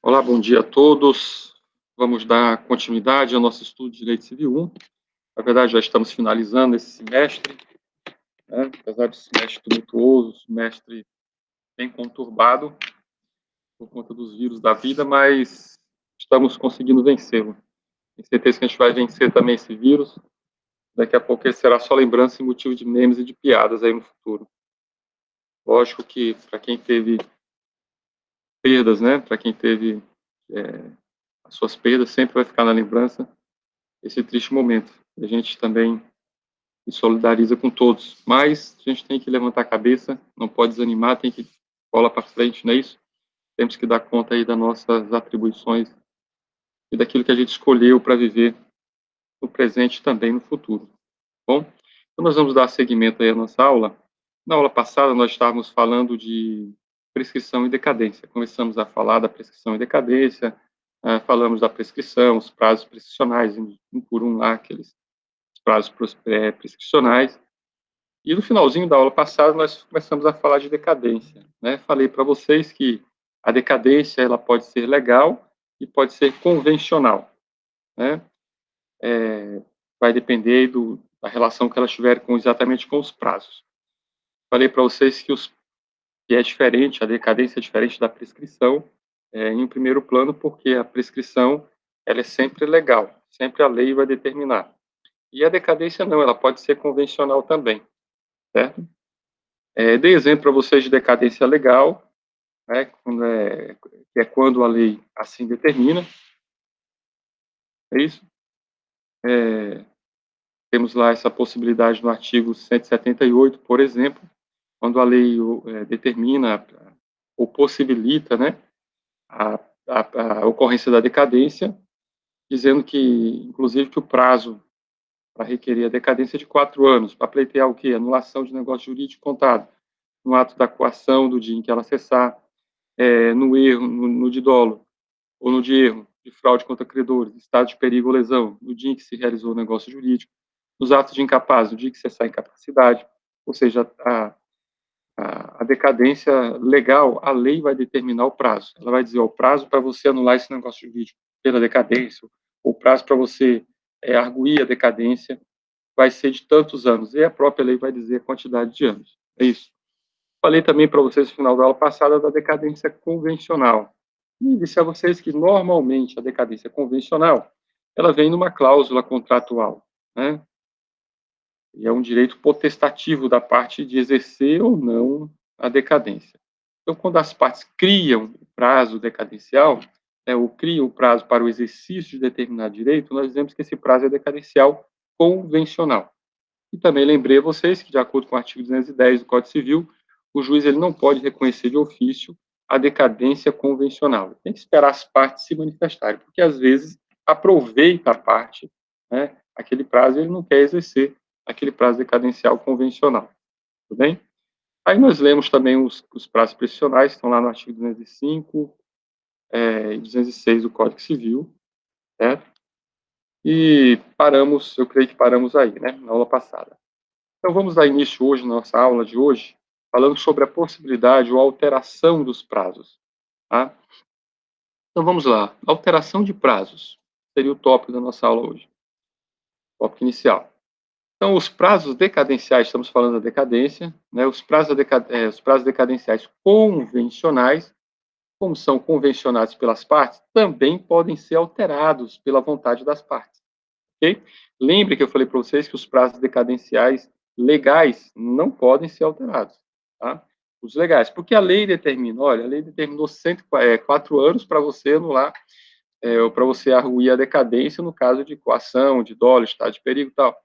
Olá, bom dia a todos. Vamos dar continuidade ao nosso estudo de Direito Civil 1. Na verdade, já estamos finalizando esse semestre, né? Apesar de semestre tumultuoso, semestre bem conturbado por conta dos vírus da vida, mas estamos conseguindo vencê-lo. Tenho certeza que a gente vai vencer também esse vírus. Daqui a pouco ele será só lembrança e motivo de memes e de piadas aí no futuro. Lógico que para quem teve perdas, né? Para quem teve as suas perdas, sempre vai ficar na lembrança esse triste momento. A gente também se solidariza com todos, mas a gente tem que levantar a cabeça, não pode desanimar, tem que bola para frente, não é isso? Temos que dar conta aí das nossas atribuições e daquilo que a gente escolheu para viver no presente e também no futuro. Bom, então nós vamos dar seguimento aí à nossa aula. Na aula passada nós estávamos falando de prescrição e decadência. Começamos a falar da prescrição e decadência, falamos da prescrição, os prazos prescricionais, um por um lá, aqueles prazos prescricionais. E no finalzinho da aula passada nós começamos a falar de decadência, né? Falei para vocês que a decadência ela pode ser legal e pode ser convencional, né? Vai depender da relação que ela tiver exatamente com os prazos. Falei para vocês que é diferente, a decadência é diferente da prescrição, em um primeiro plano, porque a prescrição ela é sempre legal, sempre a lei vai determinar. E a decadência não, ela pode ser convencional também, certo? Dei exemplo para vocês de decadência legal, né, que é quando a lei assim determina, é isso? É, temos lá essa possibilidade no artigo 178, por exemplo, quando a lei determina ou possibilita, né, a, a ocorrência da decadência, dizendo que, inclusive, que o prazo para requerer a decadência é de 4 anos, para pleitear o quê? Anulação de negócio jurídico contado, no ato da coação do dia em que ela cessar, no erro, no de dolo, ou no de erro, de fraude contra credores, estado de perigo ou lesão, no dia em que se realizou o negócio jurídico, nos atos de incapaz, no dia que cessar a incapacidade, ou seja, a decadência legal, a lei vai determinar o prazo. Ela vai dizer, o prazo para você anular esse negócio jurídico pela decadência, o prazo para você arguir a decadência vai ser de tantos anos, e a própria lei vai dizer a quantidade de anos. É isso. Falei também para vocês no final da aula passada da decadência convencional. E disse a vocês que normalmente a decadência convencional ela vem numa cláusula contratual, né? E é um direito potestativo da parte de exercer ou não a decadência. Então, quando as partes criam o prazo decadencial, ou criam o prazo para o exercício de determinado direito, nós dizemos que esse prazo é decadencial convencional. E também lembrei a vocês que, de acordo com o artigo 210 do Código Civil, o juiz ele não pode reconhecer de ofício a decadência convencional. Tem que esperar as partes se manifestarem, porque às vezes aproveita a parte, né, aquele prazo e ele não quer exercer aquele prazo decadencial convencional. Tudo bem? Aí nós lemos também os prazos prescricionais, que estão lá no artigo 205 e 206 do Código Civil, certo? E paramos, eu creio que paramos aí, né, na aula passada. Então, vamos dar início hoje, na nossa aula de hoje, falando sobre a possibilidade ou alteração dos prazos. Tá? Então, vamos lá. Alteração de prazos seria o tópico da nossa aula hoje. Tópico inicial. Então, os prazos decadenciais, estamos falando da decadência, né? Os prazos decadenciais convencionais, como são convencionados pelas partes, também podem ser alterados pela vontade das partes. Okay? Lembre que eu falei para vocês que os prazos decadenciais legais não podem ser alterados. Tá? Os legais, porque a lei determina, olha, a lei determinou 4 anos para você anular, ou para você arguir a decadência no caso de coação, de dolo, estado de perigo e tal.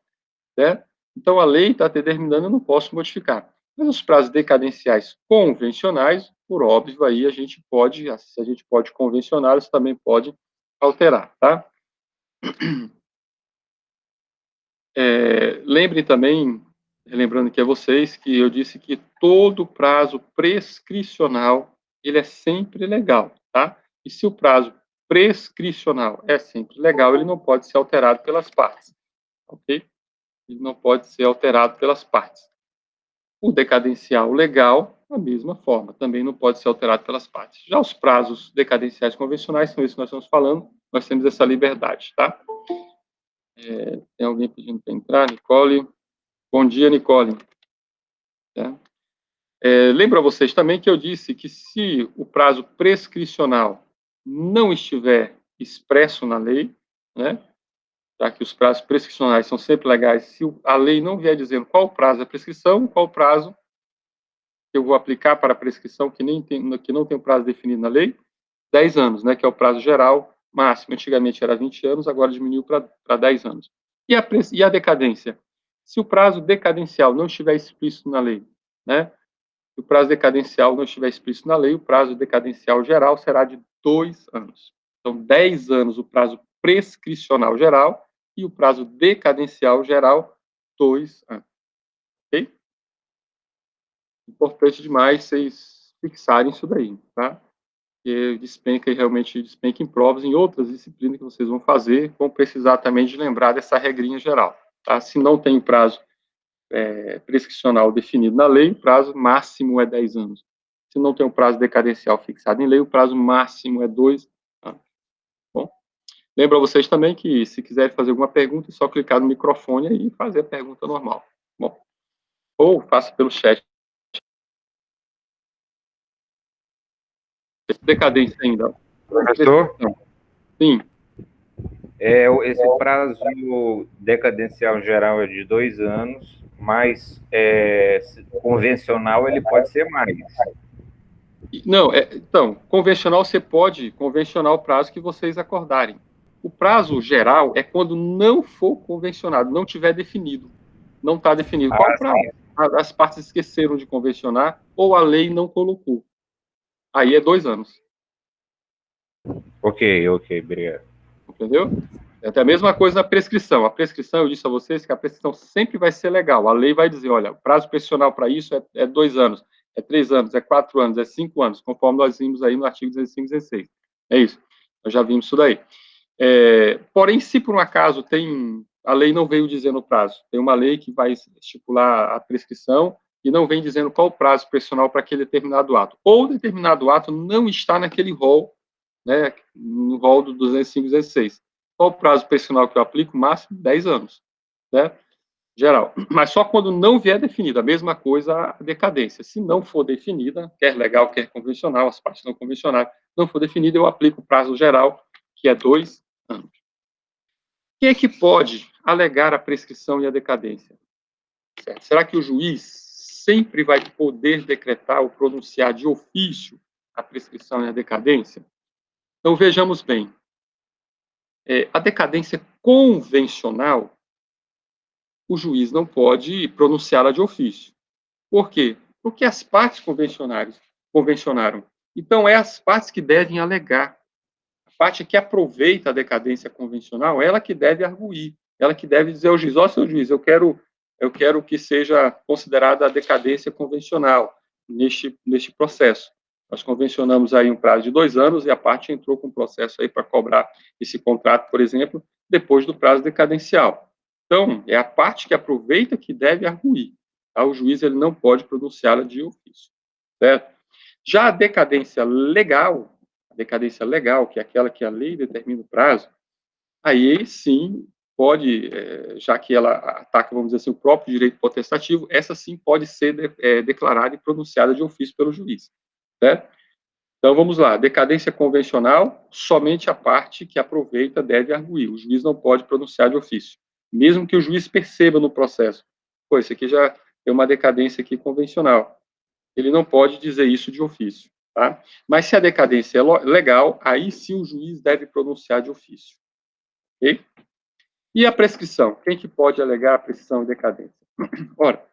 Certo? Então, a lei está determinando, eu não posso modificar. Mas os prazos decadenciais convencionais, por óbvio, aí a gente pode, se a gente pode convencioná-los, também pode alterar, tá? Lembrem também, lembrando aqui a vocês, que eu disse que todo prazo prescricional, ele é sempre legal, tá? E se o prazo prescricional é sempre legal, ele não pode ser alterado pelas partes, ok? Ele não pode ser alterado pelas partes. O decadencial legal, da mesma forma, também não pode ser alterado pelas partes. Já os prazos decadenciais convencionais, são esses que nós estamos falando, nós temos essa liberdade, tá? Tem alguém pedindo para entrar? Nicole. Bom dia, Nicole. Lembro a vocês também que eu disse que se o prazo prescricional não estiver expresso na lei, né, já que os prazos prescricionais são sempre legais, se a lei não vier dizendo qual o prazo da prescrição, qual o prazo que eu vou aplicar para a prescrição que não tem um prazo definido na lei, 10 anos, né, que é o prazo geral máximo. Antigamente era 20 anos, agora diminuiu para 10 anos. E a decadência? Se o prazo decadencial não estiver explícito na lei, né, se o prazo decadencial não estiver explícito na lei, o prazo decadencial geral será de 2 anos. Então, 10 anos o prazo prescricional geral e o prazo decadencial geral, 2 anos. Ok? Importante demais vocês fixarem isso daí, tá? Porque realmente despenca em provas, em outras disciplinas que vocês vão fazer, vão precisar também de lembrar dessa regrinha geral, tá? Se não tem prazo prescricional definido na lei, o prazo máximo é 10 anos. Se não tem um prazo decadencial fixado em lei, o prazo máximo é 2 anos. Bom, lembro a vocês também que, se quiserem fazer alguma pergunta, é só clicar no microfone e fazer a pergunta normal. Bom, ou faça pelo chat. Decadência ainda. Professor? Sim. Esse prazo decadencial geral é de 2 anos, mas convencional ele pode ser mais. Não, então, convencional você pode convencionar o prazo que vocês acordarem. O prazo geral é quando não for convencionado, não tiver definido. Não está definido. Qual o prazo? As partes esqueceram de convencionar ou a lei não colocou. Aí é 2 anos. Ok, obrigado. Entendeu? É até a mesma coisa na prescrição. A prescrição, eu disse a vocês que a prescrição sempre vai ser legal. A lei vai dizer, olha, o prazo prescricional para isso é 2 anos, é 3 anos, é 4 anos, é 5 anos, conforme nós vimos aí no artigo 16 e 16. É isso. Nós já vimos isso daí. Porém, se por um acaso a lei não veio dizendo o prazo, tem uma lei que vai estipular a prescrição e não vem dizendo qual o prazo prescricional para aquele determinado ato, ou determinado ato não está naquele rol, né, no rol do 205 e 16. Qual o prazo prescricional que eu aplico? Máximo 10 anos, né? Geral. Mas só quando não vier definida. A mesma coisa a decadência. Se não for definida, quer legal, quer convencional, as partes não convencionais, não for definida, eu aplico o prazo geral, que é 2 anos. Quem é que pode alegar a prescrição e a decadência? Certo? Será que o juiz sempre vai poder decretar ou pronunciar de ofício a prescrição e a decadência? Então, vejamos bem. A decadência convencional, o juiz não pode pronunciá-la de ofício. Por quê? Porque as partes convencionaram. Então, é as partes que devem alegar. A parte que aproveita a decadência convencional, ela que deve arguir, ela que deve dizer ao juiz, ó, seu juiz, eu quero que seja considerada a decadência convencional neste processo. Nós convencionamos aí um prazo de 2 anos e a parte entrou com um processo aí para cobrar esse contrato, por exemplo, depois do prazo decadencial. Então, é a parte que aproveita que deve arguir. Tá? O juiz ele não pode pronunciá-la de ofício. Certo? Já a decadência legal, que é aquela que a lei determina o prazo, aí sim pode, já que ela ataca, vamos dizer assim, o próprio direito potestativo, essa sim pode ser declarada e pronunciada de ofício pelo juiz. Certo? Então, vamos lá. Decadência convencional, somente a parte que aproveita deve arguir. O juiz não pode pronunciar de ofício. Mesmo que o juiz perceba no processo, pô, isso aqui já é uma decadência aqui convencional. Ele não pode dizer isso de ofício. Tá? Mas se a decadência é legal, aí sim o juiz deve pronunciar de ofício. Ok? E a prescrição? Quem que pode alegar a prescrição e decadência? Ora,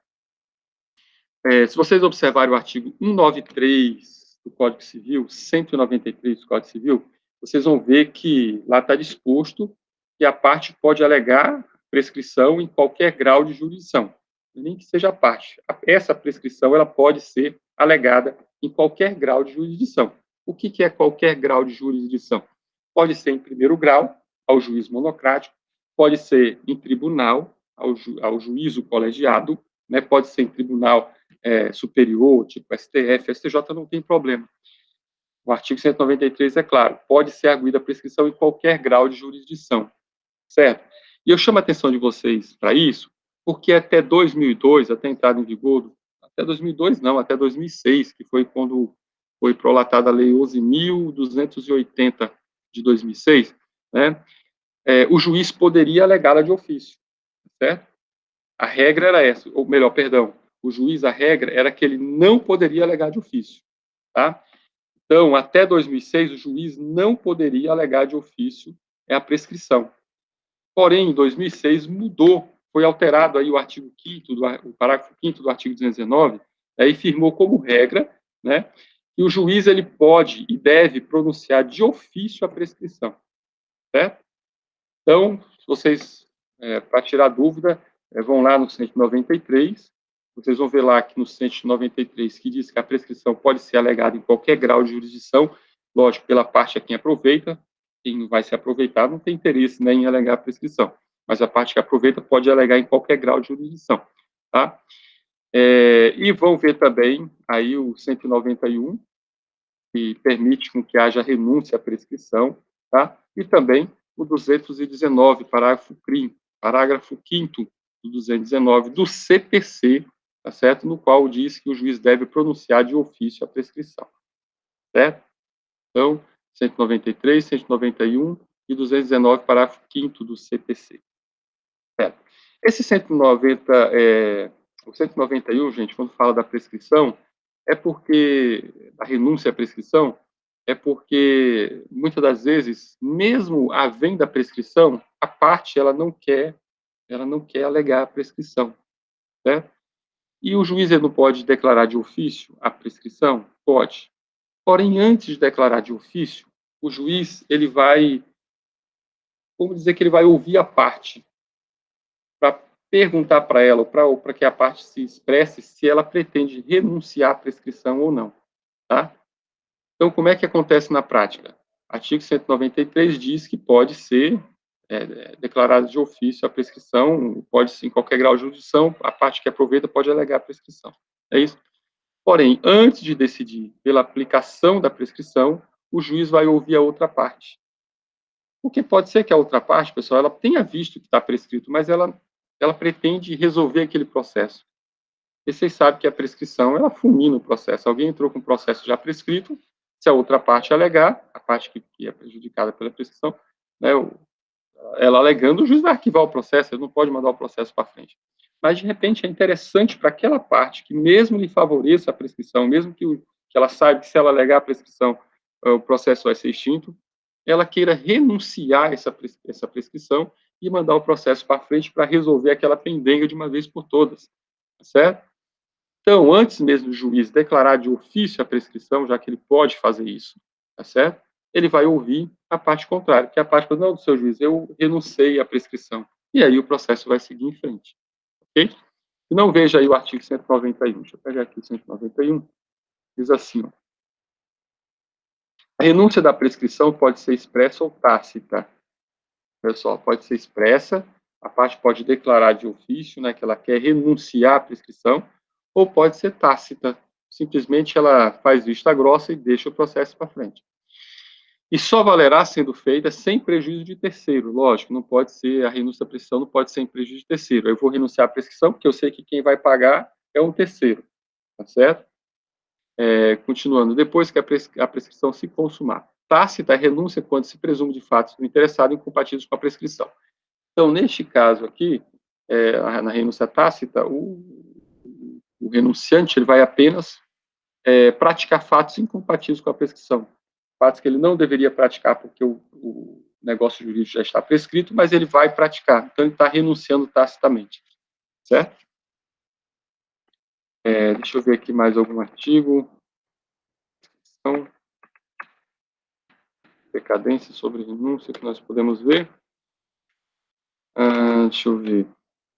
se vocês observarem o artigo 193 do Código Civil, 193 do Código Civil, vocês vão ver que lá está disposto que a parte pode alegar prescrição em qualquer grau de jurisdição, nem que seja a parte. Essa prescrição ela pode ser alegada em qualquer grau de jurisdição. O que é qualquer grau de jurisdição? Pode ser em primeiro grau, ao juiz monocrático, pode ser em tribunal, ao juízo colegiado, né? Pode ser em tribunal superior, tipo STF, STJ, não tem problema. O artigo 193 é claro, pode ser arguida a prescrição em qualquer grau de jurisdição, certo? E eu chamo a atenção de vocês para isso, porque até 2002, até a entrada em vigor, até 2002 não, até 2006, que foi quando foi prolatada a Lei 11.280 de 2006, né, o juiz poderia alegá-la de ofício, certo? A regra era essa, ou melhor, perdão, o juiz, a regra era que ele não poderia alegar de ofício, tá? Então, até 2006, o juiz não poderia alegar de ofício a prescrição. Porém, em 2006, mudou, foi alterado aí o artigo 5º, o parágrafo 5º do artigo 219, e firmou como regra, né, que o juiz ele pode e deve pronunciar de ofício a prescrição, certo? Então, se vocês, para tirar dúvida, vão lá no 193, vocês vão ver lá que no 193 que diz que a prescrição pode ser alegada em qualquer grau de jurisdição, lógico, pela parte a quem aproveita, quem não vai se aproveitar não tem interesse, né, em alegar a prescrição, mas a parte que aproveita pode alegar em qualquer grau de jurisdição, tá? E vão ver também aí o 191, que permite com que haja renúncia à prescrição, tá? E também o 219, parágrafo 5º do 219 do CPC, tá certo? No qual diz que o juiz deve pronunciar de ofício a prescrição, certo? Então, 193, 191 e 219, parágrafo 5º do CPC. Certo? Esse 190, o 191, gente, quando fala da prescrição, é porque a renúncia à prescrição é porque muitas das vezes, mesmo havendo a prescrição, a parte ela não quer alegar a prescrição, certo? E o juiz ele não pode declarar de ofício a prescrição? Pode. Porém, antes de declarar de ofício, o juiz ele vai, vamos dizer que ele vai ouvir a parte para perguntar para ela, ou para que a parte se expresse se ela pretende renunciar à prescrição ou não, tá? Então, como é que acontece na prática? Artigo 193 diz que pode ser declarada de ofício a prescrição, pode ser em qualquer grau de jurisdição, a parte que aproveita pode alegar a prescrição. É isso? Porém, antes de decidir pela aplicação da prescrição, o juiz vai ouvir a outra parte. Porque pode ser que a outra parte, pessoal, ela tenha visto que está prescrito, mas ela pretende resolver aquele processo. E vocês sabem que a prescrição, ela fulmina o processo. Alguém entrou com o processo já prescrito, se a outra parte alegar, a parte que é prejudicada pela prescrição, né, ela alegando, o juiz vai arquivar o processo, ele não pode mandar o processo para frente. Mas, de repente, é interessante para aquela parte que, mesmo lhe favoreça a prescrição, mesmo que ela saiba que se ela alegar a prescrição, o processo vai ser extinto, ela queira renunciar essa prescrição e mandar o processo para frente para resolver aquela pendenga de uma vez por todas, certo? Então, antes mesmo do juiz declarar de ofício a prescrição, já que ele pode fazer isso, tá certo? Ele vai ouvir a parte contrária, que é a parte que não, do seu juiz, eu renunciei à prescrição. E aí o processo vai seguir em frente, ok? E não veja aí o artigo 191. Deixa eu pegar aqui o 191. Diz assim, ó, a renúncia da prescrição pode ser expressa ou tácita. Pessoal, pode ser expressa, a parte pode declarar de ofício, né, que ela quer renunciar à prescrição, ou pode ser tácita, simplesmente ela faz vista grossa e deixa o processo para frente. E só valerá sendo feita sem prejuízo de terceiro, lógico, não pode ser, a renúncia à prescrição não pode ser em prejuízo de terceiro. Eu vou renunciar à prescrição porque eu sei que quem vai pagar é um terceiro, tá certo? Continuando, depois que a prescrição se consumar. Tácita é renúncia quando se presume de fato do interessado incompatíveis com a prescrição. Então, neste caso aqui, na renúncia tácita, o renunciante ele vai apenas praticar fatos incompatíveis com a prescrição. Fatos que ele não deveria praticar porque o negócio jurídico já está prescrito, mas ele vai praticar. Então, ele está renunciando tacitamente. Certo? Deixa eu ver aqui mais algum artigo. Então, decadência sobre renúncia que nós podemos ver. Deixa eu ver.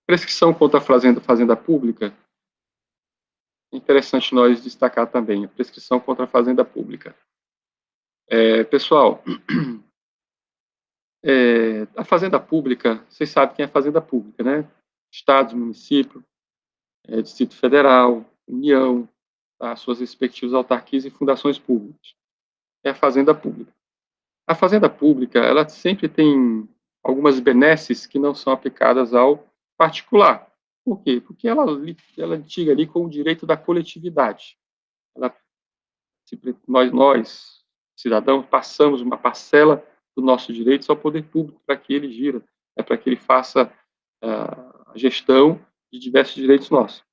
Prescrição contra a fazenda pública. Interessante nós destacar também a prescrição contra a fazenda pública. Pessoal, a fazenda pública, vocês sabem quem é a fazenda pública, né? Estados, município, Distrito Federal, União, tá? Suas respectivas autarquias e fundações públicas. É a Fazenda Pública. A Fazenda Pública, ela sempre tem algumas benesses que não são aplicadas ao particular. Por quê? Porque ela litiga ali com o direito da coletividade. Ela, nós, cidadãos, passamos uma parcela do nosso direito ao poder público para que ele gira, para que ele faça a gestão de diversos direitos nossos.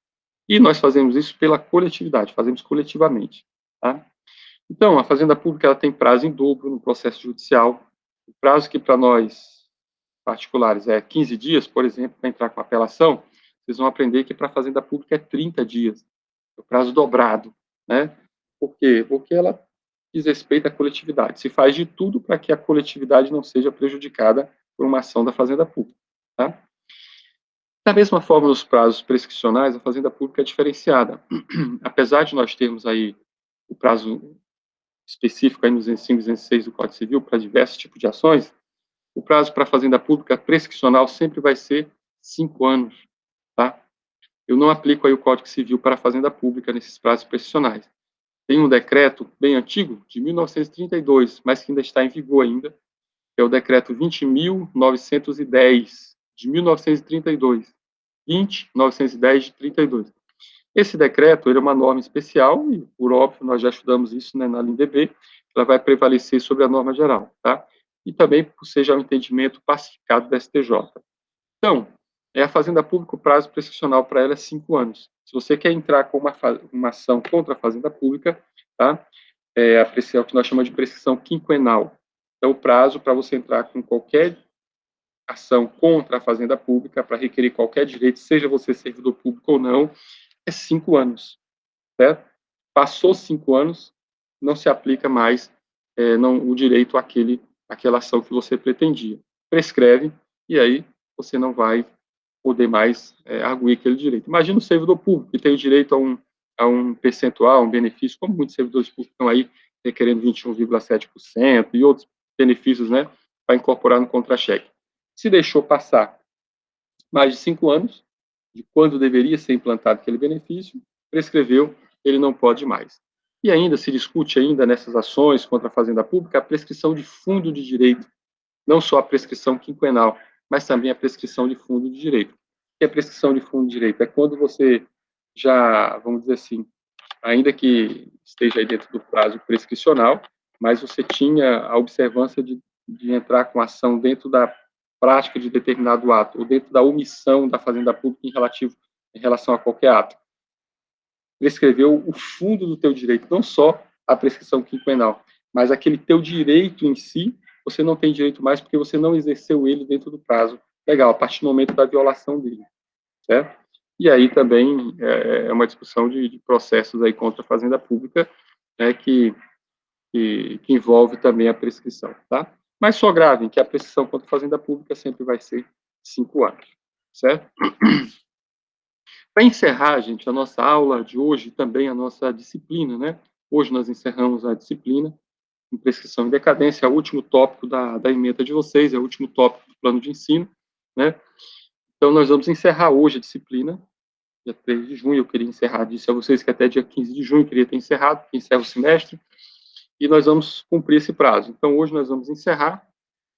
E nós fazemos isso pela coletividade, fazemos coletivamente. Tá? Então, a Fazenda Pública ela tem prazo em dobro no processo judicial. O prazo que para nós particulares é 15 dias, por exemplo, para entrar com apelação, vocês vão aprender que para a Fazenda Pública é 30 dias, é o prazo dobrado. Né? Por quê? Porque ela diz respeito à coletividade. Se faz de tudo para que a coletividade não seja prejudicada por uma ação da Fazenda Pública. Tá? Da mesma forma, nos prazos prescricionais, a Fazenda Pública é diferenciada. Apesar de nós termos aí o prazo específico aí no 205 e 206 do Código Civil para diversos tipos de ações, o prazo para a Fazenda Pública prescricional sempre vai ser 5 anos, tá? Eu não aplico aí o Código Civil para a Fazenda Pública nesses prazos prescricionais. Tem um decreto bem antigo, de 1932, mas que ainda está em vigor ainda, que é o decreto 20.910, de 1932. 20.910 de 32. Esse decreto ele é uma norma especial, e, por óbvio, nós já estudamos isso, né, na LINDB, ela vai prevalecer sobre a norma geral, tá? E também por ser já um entendimento pacificado da STJ. Então, a Fazenda Pública, o prazo prescricional para ela é 5 anos. Se você quer entrar com uma ação contra a Fazenda Pública, tá? É o que nós chamamos de prescrição quinquenal. Então, o prazo para você entrar com qualquer ação contra a Fazenda Pública, para requerer qualquer direito, seja você servidor público ou não, é 5 anos. Certo? Passou 5 anos, não se aplica mais o direito àquela ação que você pretendia. Prescreve, e aí você não vai poder mais arguir aquele direito. Imagina o servidor público, que tem o direito a um percentual, um benefício, como muitos servidores públicos estão aí requerendo 21,7% e outros benefícios, né, para incorporar no contra-cheque. Se deixou passar mais de 5 anos, de quando deveria ser implantado aquele benefício, prescreveu, ele não pode mais. E ainda se discute ainda nessas ações contra a Fazenda Pública a prescrição de fundo de direito, não só a prescrição quinquenal, mas também a prescrição de fundo de direito. O que é prescrição de fundo de direito? É quando você já, vamos dizer assim, ainda que esteja aí dentro do prazo prescricional, mas você tinha a observância de entrar com ação dentro da prática de determinado ato, ou dentro da omissão da Fazenda Pública em relação a qualquer ato. Prescreveu o fundo do teu direito, não só a prescrição quinquenal, mas aquele teu direito em si, você não tem direito mais porque você não exerceu ele dentro do prazo legal, a partir do momento da violação dele, certo? E aí também é uma discussão de processos aí contra a Fazenda Pública, né, que envolve também a prescrição, tá? Mas só gravem que a prescrição contra a Fazenda Pública sempre vai ser 5 anos, certo? Para encerrar, gente, a nossa aula de hoje, também a nossa disciplina, né? Hoje nós encerramos a disciplina em prescrição e decadência, é o último tópico da ementa de vocês, é o último tópico do plano de ensino, né? Então, nós vamos encerrar hoje a disciplina, dia 3 de junho, eu queria encerrar, disse a vocês que até dia 15 de junho eu queria ter encerrado, porque encerra o semestre, e nós vamos cumprir esse prazo. Então, hoje nós vamos encerrar,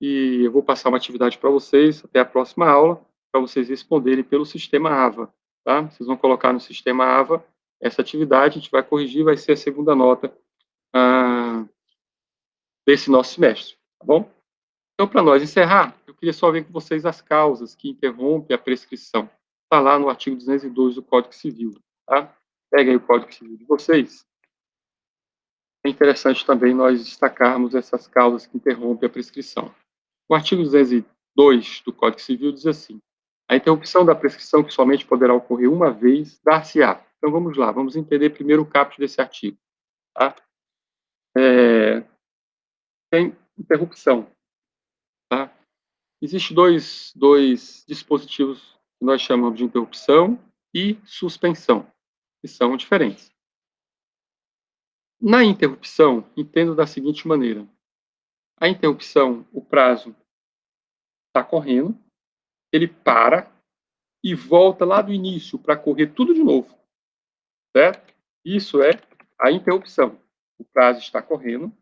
e eu vou passar uma atividade para vocês, até a próxima aula, para vocês responderem pelo sistema AVA, tá? Vocês vão colocar no sistema AVA essa atividade, a gente vai corrigir, vai ser a segunda nota desse nosso semestre, tá bom? Então, para nós encerrar, eu queria só ver com vocês as causas que interrompem a prescrição. Está lá no artigo 202 do Código Civil, tá? Pega aí o Código Civil de vocês. É interessante também nós destacarmos essas causas que interrompem a prescrição. O artigo 202 do Código Civil diz assim: a interrupção da prescrição, que somente poderá ocorrer uma vez, dar-se-á. Então, vamos lá, vamos entender primeiro o caput desse artigo. Tá? Tem interrupção. Tá? Existem dois dispositivos que nós chamamos de interrupção e suspensão, que são diferentes. Na interrupção, entendo da seguinte maneira: a interrupção, o prazo está correndo, ele para e volta lá do início para correr tudo de novo. certo? Isso é a interrupção. O prazo está correndo,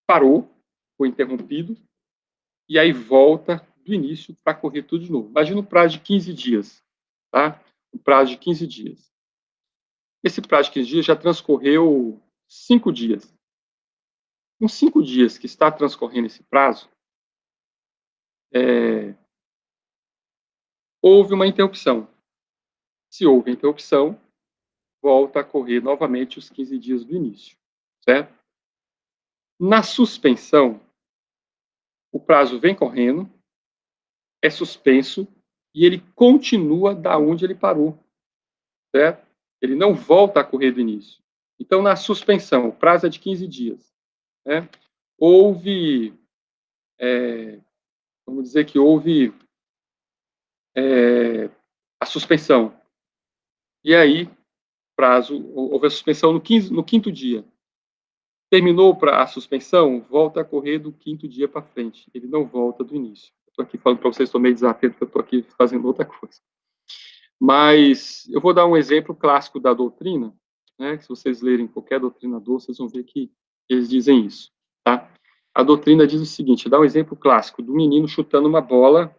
parou, foi interrompido, e aí volta do início para correr tudo de novo. Imagina um prazo de 15 dias, tá? Um prazo de 15 dias. Esse prazo de 15 dias já transcorreu 5 dias. Com 5 dias que está transcorrendo esse prazo, houve uma interrupção. Se houve interrupção, volta a correr novamente os 15 dias do início, certo? Na suspensão, o prazo vem correndo, é suspenso e ele continua da onde ele parou, certo? Ele não volta a correr do início. Então, na suspensão, o prazo é de 15 dias, né? Houve, vamos dizer que houve a suspensão. E aí, houve a suspensão no quinto dia. Terminou a suspensão, volta a correr do quinto dia para frente. Ele não volta do início. Estou aqui falando para vocês, estou meio desatento, porque eu estou aqui fazendo outra coisa. Mas eu vou dar um exemplo clássico da doutrina, né, que se vocês lerem qualquer doutrinador, vocês vão ver que eles dizem isso. Tá? A doutrina diz o seguinte, dá um exemplo clássico do menino chutando uma bola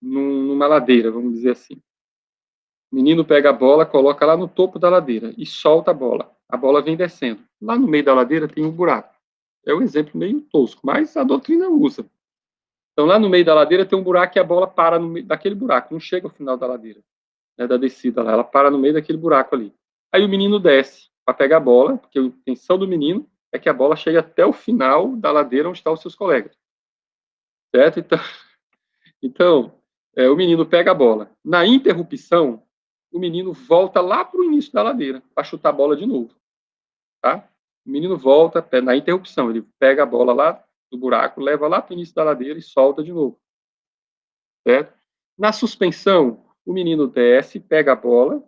numa ladeira, vamos dizer assim. O menino pega a bola, coloca lá no topo da ladeira e solta a bola. A bola vem descendo. Lá no meio da ladeira tem um buraco. É um exemplo meio tosco, mas a doutrina usa. Então, lá no meio da ladeira tem um buraco e a bola para no meio daquele buraco, não chega ao final da ladeira, né, da descida lá, ela para no meio daquele buraco ali. Aí o menino desce para pegar a bola, porque a intenção do menino é que a bola chegue até o final da ladeira onde estão os seus colegas. Certo? Então o menino pega a bola. Na interrupção, o menino volta lá para o início da ladeira para chutar a bola de novo. Tá? O menino volta na interrupção, ele pega a bola lá do buraco, leva lá para o início da ladeira e solta de novo. Certo? Na suspensão, o menino desce, pega a bola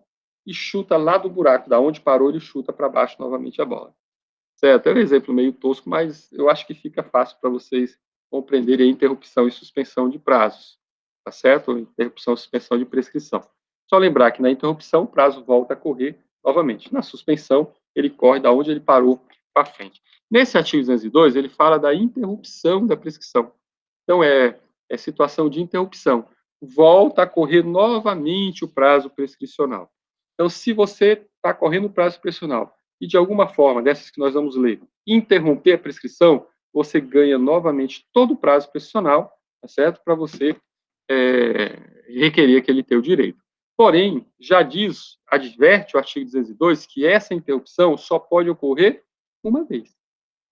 e chuta lá do buraco, da onde parou, ele chuta para baixo novamente a bola. Certo? É um exemplo meio tosco, mas eu acho que fica fácil para vocês compreenderem a interrupção e suspensão de prazos. Tá certo? Interrupção e suspensão de prescrição. Só lembrar que na interrupção o prazo volta a correr novamente. Na suspensão, ele corre da onde ele parou para frente. Nesse artigo 202, ele fala da interrupção da prescrição. Então, é situação de interrupção. Volta a correr novamente o prazo prescricional. Então, se você está correndo o prazo prescricional e, de alguma forma, dessas que nós vamos ler, interromper a prescrição, você ganha novamente todo o prazo prescricional, tá certo? Para você requerer aquele teu direito. Porém, já adverte o artigo 202 que essa interrupção só pode ocorrer uma vez.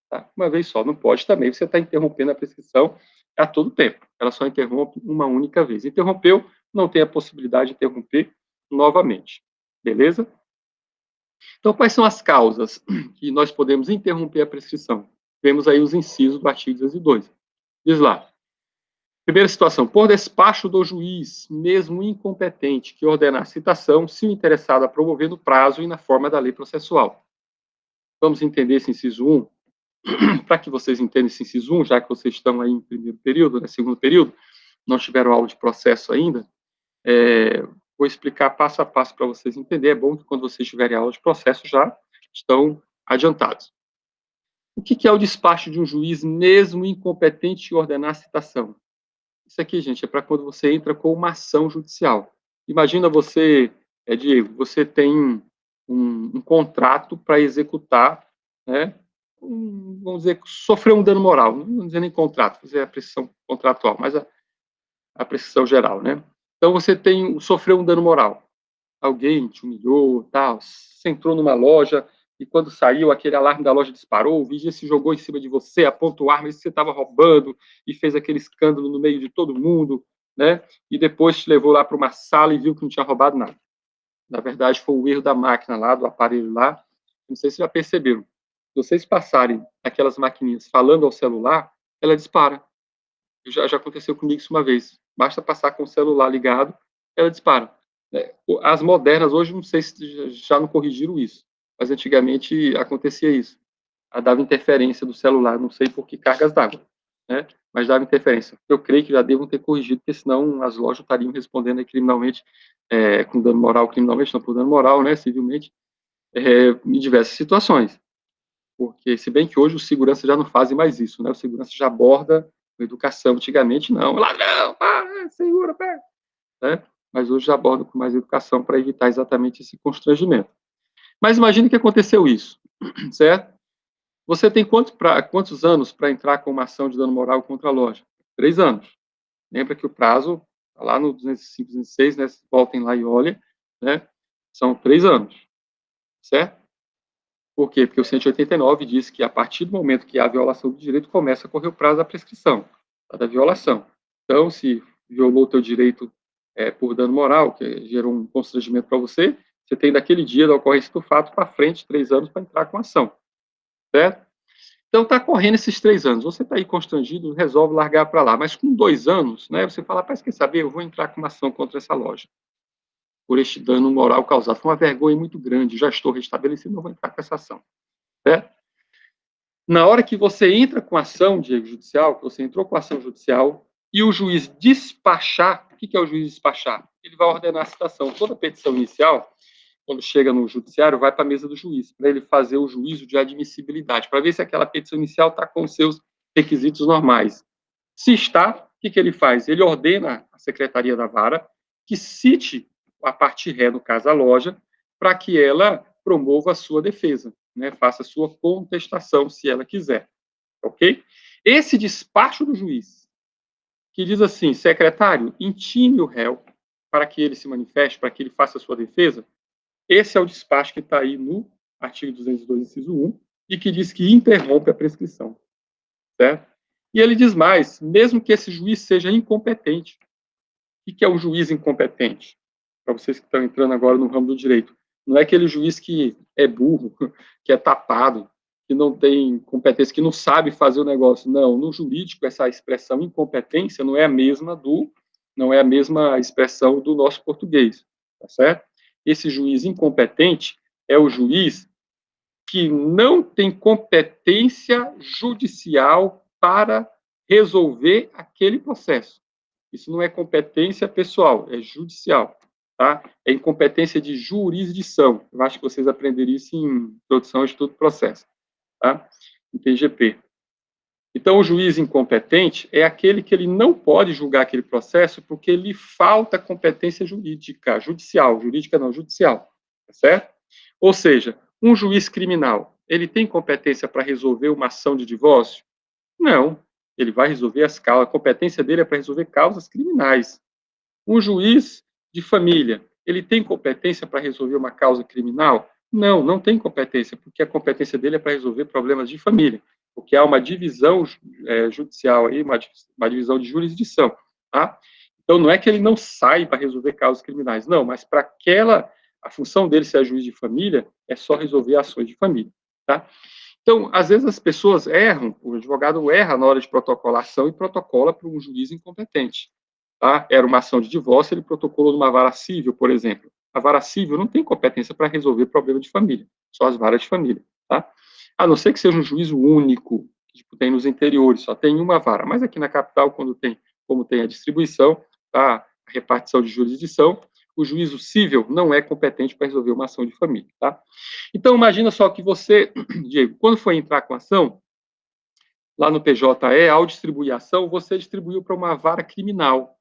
Tá? Uma vez só, não pode também, você está interrompendo a prescrição a todo tempo. Ela só interrompe uma única vez. Interrompeu, não tem a possibilidade de interromper novamente. Beleza? Então, quais são as causas que nós podemos interromper a prescrição? Vemos aí os incisos do artigo 202. Diz lá. Primeira situação, por despacho do juiz, mesmo incompetente, que ordenar a citação, se o interessado a promover no prazo e na forma da lei processual. Vamos entender esse inciso 1? Para que vocês entendam esse inciso 1, já que vocês estão aí em primeiro período, segundo período, não tiveram aula de processo ainda, vou explicar passo a passo para vocês entenderem. É bom que quando vocês tiverem aula de processo já estão adiantados. O que é o despacho de um juiz, mesmo incompetente, em ordenar a citação? Isso aqui, gente, é para quando você entra com uma ação judicial. Imagina você, Diego, você tem um contrato para executar, né? Vamos dizer, sofreu um dano moral, não vamos dizer nem contrato, fazer a prescrição contratual, mas a prescrição geral, né? Então você sofreu um dano moral. Alguém te humilhou, tal, você entrou numa loja e quando saiu, aquele alarme da loja disparou, o vigia se jogou em cima de você, apontou arma, e você estava roubando e fez aquele escândalo no meio de todo mundo, né? E depois te levou lá para uma sala e viu que não tinha roubado nada. Na verdade, foi o erro da máquina lá, do aparelho lá. Não sei se já perceberam. Se vocês passarem aquelas maquininhas falando ao celular, ela dispara. Já aconteceu comigo isso uma vez. Basta passar com o celular ligado, ela dispara. As modernas hoje, não sei se já não corrigiram isso, mas antigamente acontecia isso. Dava interferência do celular, não sei por que cargas d'água. Né? mas dava interferência. Eu creio que já devam ter corrigido, porque senão as lojas estariam respondendo criminalmente, com dano moral, criminalmente, não por dano moral, né, civilmente, em diversas situações. Porque, se bem que hoje os seguranças já não fazem mais isso, né, o segurança já aborda a educação. Antigamente, não, ladrão, segura, pega, né, mas hoje já aborda com mais educação para evitar exatamente esse constrangimento. Mas imagine que aconteceu isso, certo? Você tem quantos anos para entrar com uma ação de dano moral contra a loja? 3 anos. Lembra que o prazo, tá lá no 205, 206, né? Voltem lá e olhem, né? São 3 anos, certo? Por quê? Porque o 189 diz que a partir do momento que há violação do direito, começa a correr o prazo da prescrição, da violação. Então, se violou o teu direito por dano moral, que gerou um constrangimento para você, você tem daquele dia da ocorrência do fato para frente, 3 anos para entrar com a ação, certo? Então, está correndo esses 3 anos. Você está aí constrangido, resolve largar para lá. Mas com 2 anos, né, você fala, rapaz, quer saber? Eu vou entrar com uma ação contra essa loja por este dano moral causado. Foi uma vergonha muito grande, já estou restabelecido, não vou entrar com essa ação. Certo? Na hora que você entra com ação, Diego, judicial, que você entrou com ação judicial, e o juiz despachar, o que é o juiz despachar? Ele vai ordenar a citação. Toda petição inicial, quando chega no judiciário, vai para a mesa do juiz, para ele fazer o juízo de admissibilidade, para ver se aquela petição inicial está com os seus requisitos normais. Se está, o que ele faz? Ele ordena à Secretaria da Vara que cite a parte ré, no caso a loja, para que ela promova a sua defesa, né? Faça a sua contestação, se ela quiser, ok? Esse despacho do juiz, que diz assim, secretário, intime o réu para que ele se manifeste, para que ele faça a sua defesa, esse é o despacho que está aí no artigo 202, inciso 1, e que diz que interrompe a prescrição, certo? E ele diz mais, mesmo que esse juiz seja incompetente. O que é um juiz incompetente? Para vocês que estão entrando agora no ramo do direito. Não é aquele juiz que é burro, que é tapado, que não tem competência, que não sabe fazer o negócio. Não, no jurídico, essa expressão incompetência não é a mesma expressão do nosso português, tá certo? Esse juiz incompetente é o juiz que não tem competência judicial para resolver aquele processo. Isso não é competência pessoal, é judicial, tá? É incompetência de jurisdição. Eu acho que vocês aprenderam isso em Introdução ao Estudo do Processo, tá? Em PGP. Então, o juiz incompetente é aquele que ele não pode julgar aquele processo porque lhe falta competência jurídica, jurídica não, judicial, tá certo? Ou seja, um juiz criminal, ele tem competência para resolver uma ação de divórcio? Não. Ele vai resolver as causas, a competência dele é para resolver causas criminais. Um juiz de família, ele tem competência para resolver uma causa criminal? Não, não tem competência, porque a competência dele é para resolver problemas de família, porque há uma divisão judicial aí, uma divisão de jurisdição, tá? Então, não é que ele não saiba resolver causas criminais, não, mas para a função dele ser juiz de família, é só resolver ações de família, tá? Então, às vezes as pessoas erram, o advogado erra na hora de protocolar ação e protocola para um juiz incompetente. Tá? Era uma ação de divórcio, ele protocolou numa vara civil, por exemplo. A vara civil não tem competência para resolver problema de família, só as varas de família. Tá? A não ser que seja um juízo único, que tipo, tem nos interiores, só tem uma vara. Mas aqui na capital, como tem a distribuição, tá? A repartição de jurisdição, o juízo civil não é competente para resolver uma ação de família. Tá? Então, imagina só que você, Diego, quando foi entrar com a ação, lá no PJE, ao distribuir a ação, você distribuiu para uma vara criminal,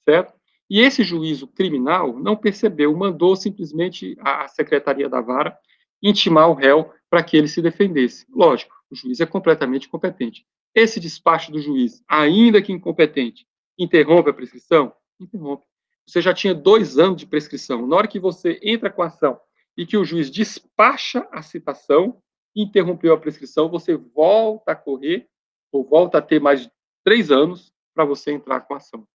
certo? E esse juízo criminal não percebeu, mandou simplesmente a Secretaria da Vara intimar o réu para que ele se defendesse. Lógico, o juiz é completamente incompetente. Esse despacho do juiz, ainda que incompetente, interrompe a prescrição? Interrompe. Você já tinha 2 anos de prescrição. Na hora que você entra com a ação e que o juiz despacha a citação, interrompeu a prescrição, você volta a correr, ou volta a ter mais 3 anos para você entrar com a ação.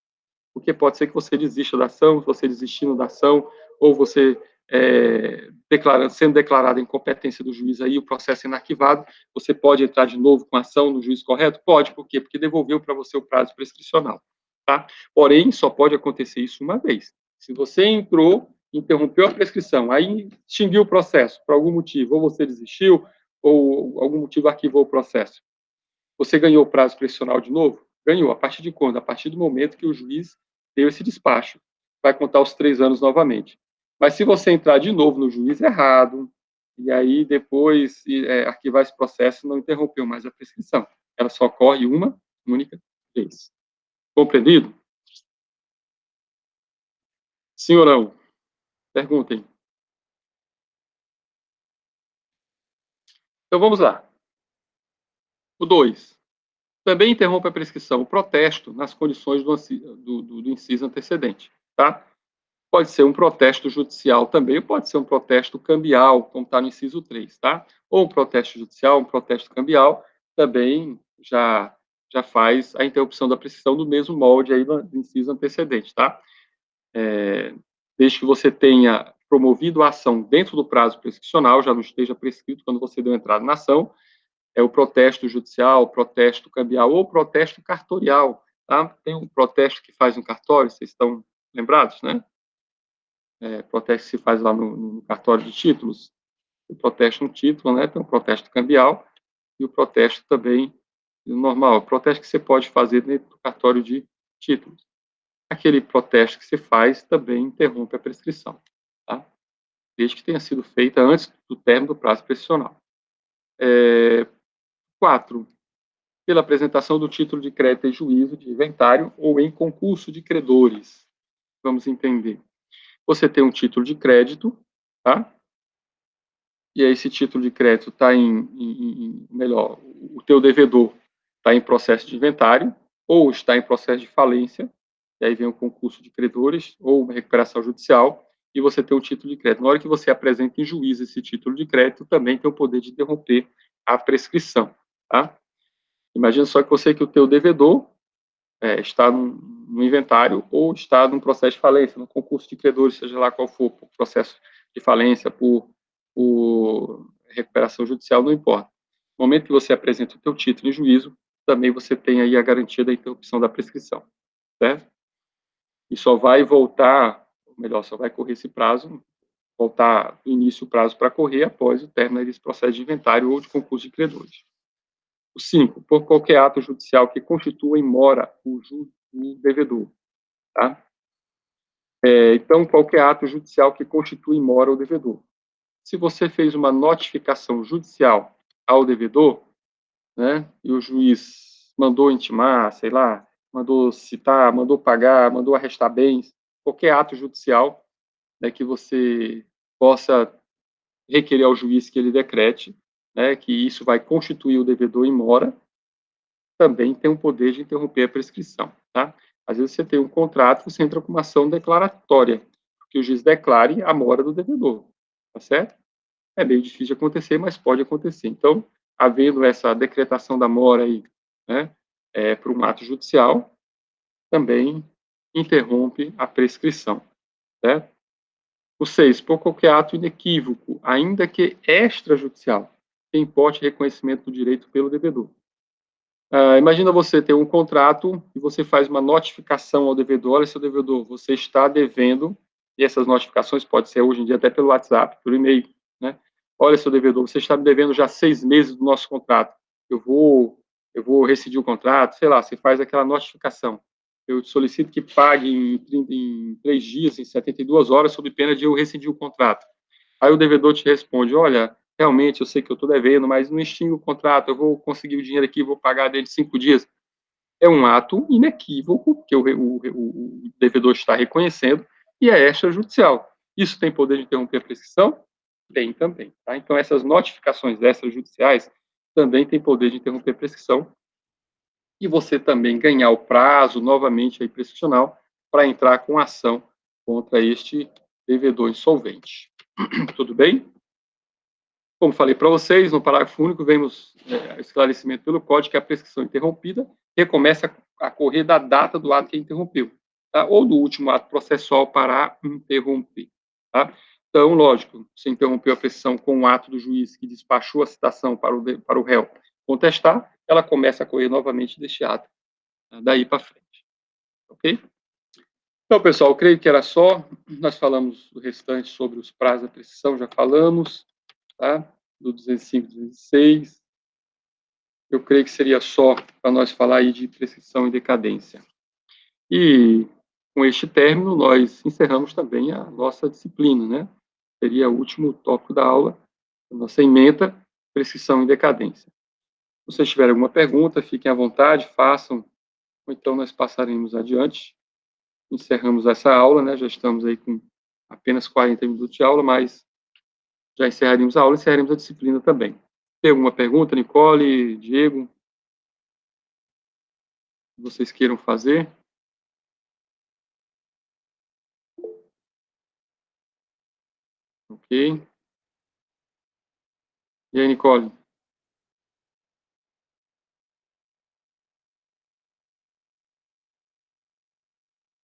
Porque pode ser que você desista da ação, você desistindo da ação, ou você sendo declarado a incompetência do juiz aí, o processo inarquivado, você pode entrar de novo com a ação no juiz correto? Pode, por quê? Porque devolveu para você o prazo prescricional, tá? Porém, só pode acontecer isso uma vez. Se você entrou, interrompeu a prescrição, aí extinguiu o processo por algum motivo, ou você desistiu, ou algum motivo arquivou o processo. Você ganhou o prazo prescricional de novo? Ganhou. A partir de quando? A partir do momento que o juiz deu esse despacho. Vai contar os 3 anos novamente. Mas se você entrar de novo no juiz errado, e aí depois arquivar esse processo, não interrompeu mais a prescrição. Ela só ocorre uma única vez. Compreendido? Sim ou não? Perguntem. Então vamos lá. O 2. Também interrompe a prescrição o protesto nas condições do inciso antecedente. Tá? Pode ser um protesto judicial também, ou pode ser um protesto cambial, como está no inciso 3. Tá? Ou um protesto judicial, um protesto cambial, também já faz a interrupção da prescrição do mesmo molde aí do inciso antecedente. Tá? Desde que você tenha promovido a ação dentro do prazo prescricional, já não esteja prescrito quando você deu entrada na ação, é o protesto judicial, o protesto cambial ou protesto cartorial. Tá? Tem um protesto que faz no cartório, vocês estão lembrados, né? Protesto que se faz lá no cartório de títulos. O protesto no título, né? Tem o protesto cambial e o protesto também normal. O protesto que você pode fazer dentro do cartório de títulos. Aquele protesto que se faz também interrompe a prescrição, tá? Desde que tenha sido feita antes do término do prazo prescricional. 4. Pela apresentação do título de crédito em juízo de inventário ou em concurso de credores. Vamos entender. Você tem um título de crédito, tá? E aí esse título de crédito está melhor, o teu devedor está em processo de inventário ou está em processo de falência, e aí vem um concurso de credores ou uma recuperação judicial, e você tem um título de crédito. Na hora que você apresenta em juízo esse título de crédito, também tem o poder de interromper a prescrição, tá? Imagina só que o teu devedor está no inventário ou está num processo de falência, no concurso de credores, seja lá qual for, por processo de falência, por recuperação judicial, não importa. No momento que você apresenta o teu título em juízo, também você tem aí a garantia da interrupção da prescrição, certo? E só vai voltar, ou melhor, só vai correr esse prazo, voltar no início o prazo para correr após o término desse processo de inventário ou de concurso de credores. O 5, por qualquer ato judicial que constitua em mora o devedor. Tá? Então, qualquer ato judicial que constitui em mora o devedor. Se você fez uma notificação judicial ao devedor, né, e o juiz mandou intimar, sei lá, mandou citar, mandou pagar, mandou arrestar bens, qualquer ato judicial, né, que você possa requerer ao juiz que ele decrete, né, que isso vai constituir o devedor em mora, também tem o poder de interromper a prescrição, tá? Às vezes você tem um contrato, você entra com uma ação declaratória, que o juiz declare a mora do devedor, tá certo? É meio difícil de acontecer, mas pode acontecer. Então, havendo essa decretação da mora aí, né, por um ato judicial, também interrompe a prescrição, certo? O 6, por qualquer ato inequívoco, ainda que extrajudicial, que importe reconhecimento do direito pelo devedor. Imagina você ter um contrato e você faz uma notificação ao devedor, olha, seu devedor, você está devendo, e essas notificações podem ser hoje em dia até pelo WhatsApp, pelo e-mail, né? Olha, seu devedor, você está me devendo já 6 meses do nosso contrato, eu vou rescindir o contrato, sei lá, você faz aquela notificação, eu solicito que pague em 3 dias, em 72 horas, sob pena de eu rescindir o contrato. Aí o devedor te responde, olha, realmente, eu sei que eu estou devendo, mas não extingue o contrato, eu vou conseguir o dinheiro aqui, vou pagar dentro de 5 dias. É um ato inequívoco, que o devedor está reconhecendo, e é extrajudicial. Isso tem poder de interromper a prescrição? Tem também. Tá? Então, essas notificações extrajudiciais também têm poder de interromper a prescrição, e você também ganhar o prazo, novamente, aí, prescricional, para entrar com ação contra este devedor insolvente. Tudo bem? Como falei para vocês, no parágrafo único, vemos esclarecimento pelo Código que a prescrição interrompida recomeça a correr da data do ato que interrompeu, tá? Ou do último ato processual para interromper. Tá? Então, lógico, se interrompeu a prescrição com o ato do juiz que despachou a citação para o réu contestar, ela começa a correr novamente deste ato, tá? Daí para frente. Ok? Então, pessoal, eu creio que era só. Nós falamos o restante sobre os prazos da prescrição, já falamos. Tá? Do 205, 206. eu creio que seria só para nós falar aí de prescrição e decadência. E com este término, nós encerramos também a nossa disciplina, né? Seria o último tópico da aula, a nossa ementa, prescrição e decadência. Se vocês tiverem alguma pergunta, fiquem à vontade, façam, ou então nós passaremos adiante. Encerramos essa aula, né? Já estamos aí com apenas 40 minutos de aula, mas já encerraríamos a aula e encerraremos a disciplina também. Tem alguma pergunta, Nicole, Diego? Que vocês queiram fazer? Ok. E aí, Nicole?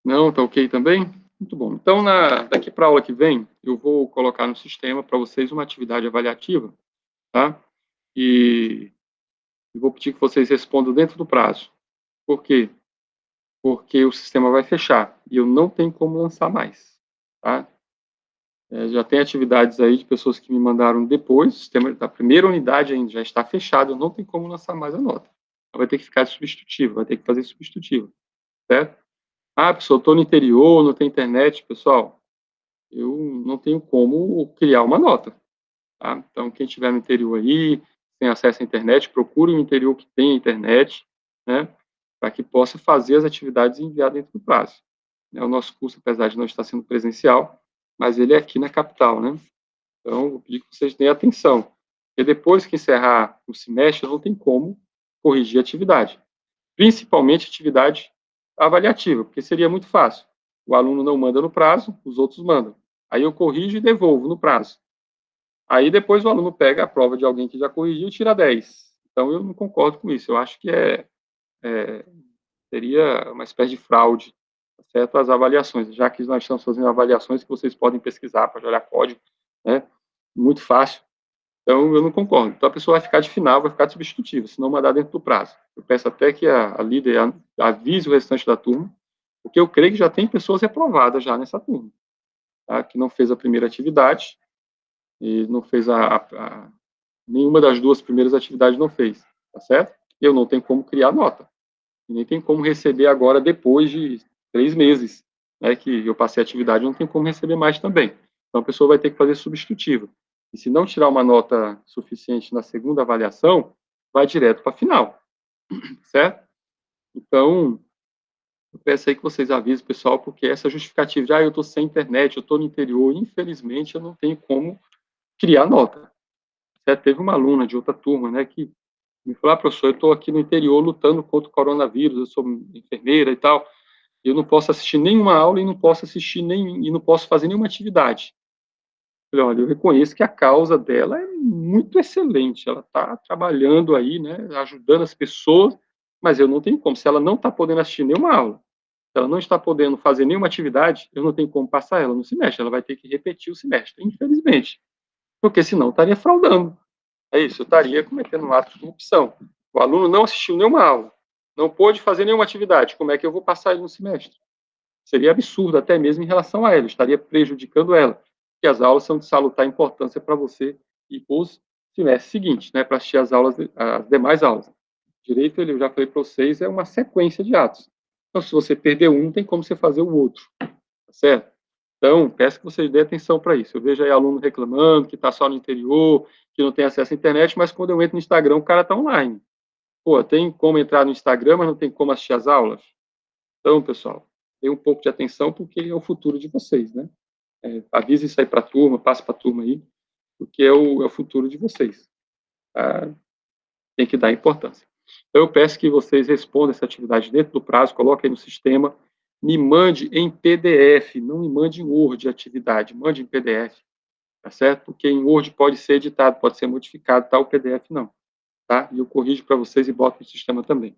Não, tá ok também? Muito bom. Então, daqui para a aula que vem, eu vou colocar no sistema para vocês uma atividade avaliativa, tá? E vou pedir que vocês respondam dentro do prazo. Por quê? Porque o sistema vai fechar e eu não tenho como lançar mais, tá? Já tem atividades aí de pessoas que me mandaram depois, o sistema da primeira unidade ainda já está fechado, eu não tenho como lançar mais a nota. Ela vai ter que ficar substitutiva, vai ter que fazer substitutiva, certo? Ah, pessoal, estou no interior, não tem internet, pessoal, eu não tenho como criar uma nota, tá? Então, quem estiver no interior aí, tem acesso à internet, procure um interior que tenha internet, né, para que possa fazer as atividades e enviar dentro do prazo. O nosso curso, apesar de não estar sendo presencial, mas ele é aqui na capital, né? Então, vou pedir que vocês tenham atenção, porque depois que encerrar o semestre, não tem como corrigir a atividade, principalmente atividade avaliativa, porque seria muito fácil. O aluno não manda no prazo, os outros mandam. Aí eu corrijo e devolvo no prazo. Aí depois o aluno pega a prova de alguém que já corrigiu e tira 10. Então eu não concordo com isso. Eu acho que seria uma espécie de fraude, tá certo? As avaliações, já que nós estamos fazendo avaliações que vocês podem pesquisar para olhar código, né? Muito fácil. Então eu não concordo. Então a pessoa vai ficar de final, vai ficar de substitutiva, se não mandar dentro do prazo. Eu peço até que a líder avise o restante da turma, porque eu creio que já tem pessoas reprovadas já nessa turma, tá? Que não fez a primeira atividade e não fez nenhuma das duas primeiras atividades não fez, tá certo? Eu não tenho como criar nota, e nem tem como receber agora depois de 3 meses, né, que eu passei a atividade, não tem como receber mais também. Então a pessoa vai ter que fazer substitutiva. E se não tirar uma nota suficiente na segunda avaliação, vai direto para a final, certo? Então, eu peço aí que vocês avisem o pessoal, porque essa justificativa de, eu estou sem internet, eu estou no interior, infelizmente eu não tenho como criar nota. Certo? Teve uma aluna de outra turma, né, que me falou, professor, eu estou aqui no interior lutando contra o coronavírus, eu sou enfermeira e tal, eu não posso assistir nenhuma aula e não posso assistir e não posso fazer nenhuma atividade. Eu falei, olha, eu reconheço que a causa dela é muito excelente, ela está trabalhando aí, né, ajudando as pessoas, mas eu não tenho como, se ela não está podendo assistir nenhuma aula, se ela não está podendo fazer nenhuma atividade, eu não tenho como passar ela no semestre, ela vai ter que repetir o semestre, infelizmente, porque senão estaria fraudando. É isso, eu estaria cometendo um ato de corrupção. O aluno não assistiu nenhuma aula, não pôde fazer nenhuma atividade, como é que eu vou passar ele no semestre? Seria absurdo até mesmo em relação a ela, estaria prejudicando ela, porque as aulas são de salutar importância para você e os semestres seguintes, né, para assistir as demais aulas. Direito, eu já falei para vocês, é uma sequência de atos. Então, se você perder um, tem como você fazer o outro, tá certo? Então, peço que vocês dêem atenção para isso. Eu vejo aí aluno reclamando que está só no interior, que não tem acesso à internet, mas quando eu entro no Instagram, o cara está online. Pô, tem como entrar no Instagram, mas não tem como assistir as aulas? Então, pessoal, dê um pouco de atenção, porque é o futuro de vocês, né? Avise isso aí para a turma, passe para a turma aí, porque é o futuro de vocês. Tá? Tem que dar importância. Então, eu peço que vocês respondam essa atividade dentro do prazo, coloquem aí no sistema, me mande em PDF, não me mande em Word a atividade, mande em PDF, tá certo? Porque em Word pode ser editado, pode ser modificado, tá? O PDF não, tá? E eu corrijo para vocês e boto no sistema também.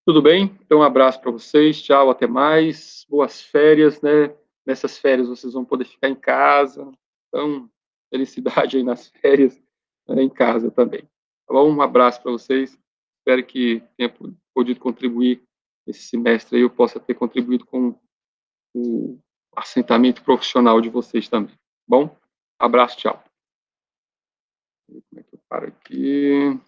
Tudo bem? Então, um abraço para vocês, tchau, até mais, boas férias, né? Nessas férias vocês vão poder ficar em casa, então, felicidade aí nas férias, né, em casa também. Tá bom? Um abraço para vocês, espero que tenha podido contribuir esse semestre aí, eu possa ter contribuído com o assentamento profissional de vocês também. Tá bom? Abraço, tchau. Como é que eu paro aqui?